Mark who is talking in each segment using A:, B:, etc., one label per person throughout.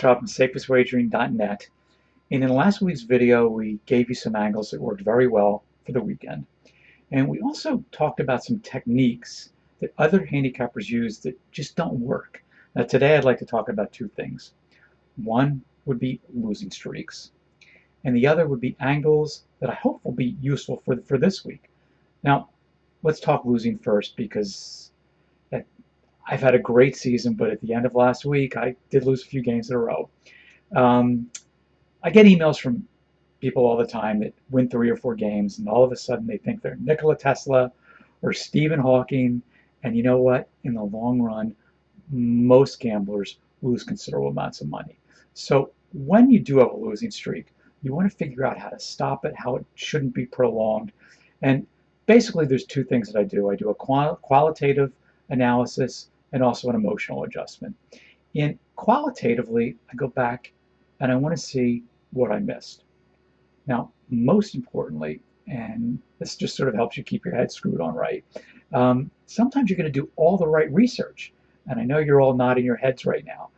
A: Rothschild from safestwagering.net. And in last week's video, we gave you some angles that worked very well for the weekend. And we also talked about some techniques that other handicappers use that just don't work. Now, today I'd like to talk about two things. One would be losing streaks, and the other would be angles that I hope will be useful for this week. Now, let's talk losing first, because I've had a great season, but at the end of last week, I did lose a few games in a row. I get emails from people all the time that win 3 or 4 games, and all of a sudden they think they're Nikola Tesla or Stephen Hawking. And you know what? In the long run, most gamblers lose considerable amounts of money. So when you do have a losing streak, you want to figure out how to stop it, how it shouldn't be prolonged. And basically, there's two things that I do. I do a qualitative analysis and also an emotional adjustment. In qualitatively, I go back and I want to see what I missed. Now, most importantly, and this just sort of helps you keep your head screwed on right, sometimes you're going to do all the right research. And I know you're all nodding your heads right now.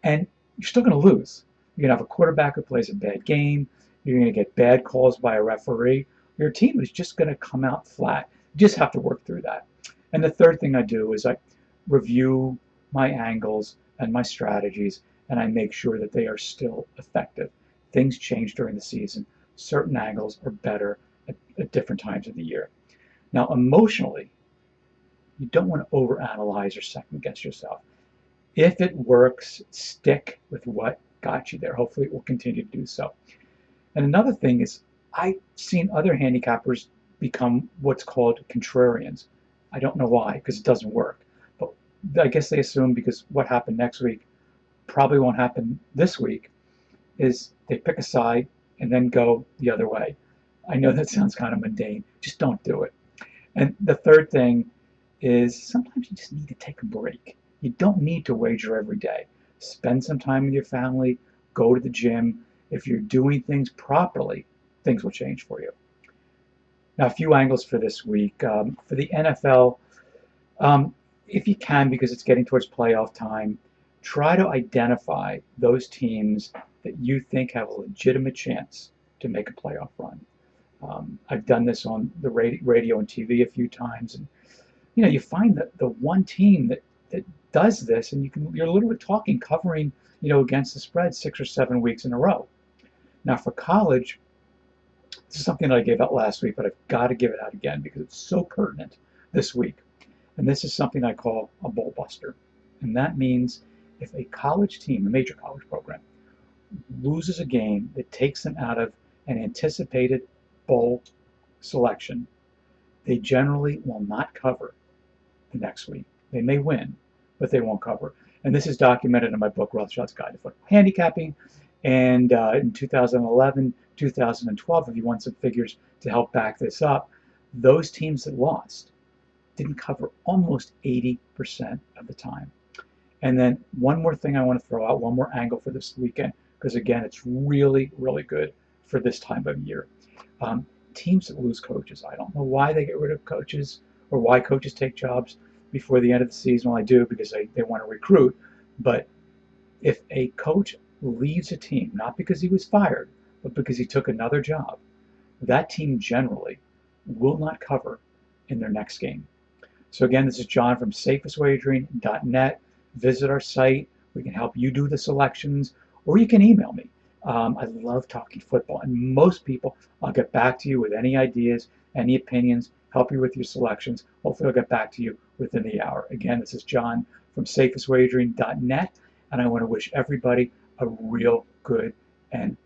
A: And you're still going to lose. You're going to have a quarterback who plays a bad game. You're going to get bad calls by a referee. Your team is just going to come out flat. You just have to work through that. And the third thing I do is I review my angles and my strategies, and I make sure that they are still effective. Things change during the season. Certain angles are better at different times of the year. Now, emotionally, you don't want to overanalyze or second guess yourself. If it works, stick with what got you there. Hopefully it will continue to do so. And another thing is, I've seen other handicappers become what's called contrarians. I don't know why, because it doesn't work. But I guess they assume because what happened next week probably won't happen this week, is they pick a side and then go the other way. I know that sounds kind of mundane. Just don't do it. And the third thing is, sometimes you just need to take a break. You don't need to wager every day. Spend some time with your family, go to the gym. If you're doing things properly, things will change for you. Now, a few angles for this week. For the NFL, if you can, because it's getting towards playoff time, try to identify those teams that you think have a legitimate chance to make a playoff run. I've done this on the radio and TV a few times, and you find that the one team that does this, and you're literally talking covering against the spread 6 or 7 weeks in a row. Now, for college, this is something that I gave out last week, but I've got to give it out again because it's so pertinent this week. And this is something I call a bowl buster. And that means if a college team, a major college program, loses a game that takes them out of an anticipated bowl selection, they generally will not cover the next week. They may win, but they won't cover. And this is documented in my book, Rothschild's Guide to Football Handicapping. And in 2011, 2012, if you want some figures to help back this up, those teams that lost didn't cover almost 80% of the time. And then one more thing I want to throw out, one more angle for this weekend, because again, it's really, really good for this time of year. Teams that lose coaches. I don't know why they get rid of coaches or why coaches take jobs before the end of the season. Well, I do, because they want to recruit. But if a coach leaves a team, not because he was fired, but because he took another job, that team generally will not cover in their next game. So again, this is John from safestwagering.net. Visit our site. We can help you do the selections, or you can email me. I love talking football, and most people, I'll get back to you with any ideas, any opinions, help you with your selections. Hopefully I'll get back to you within the hour. Again, this is John from safestwagering.net, and I want to wish everybody a real good and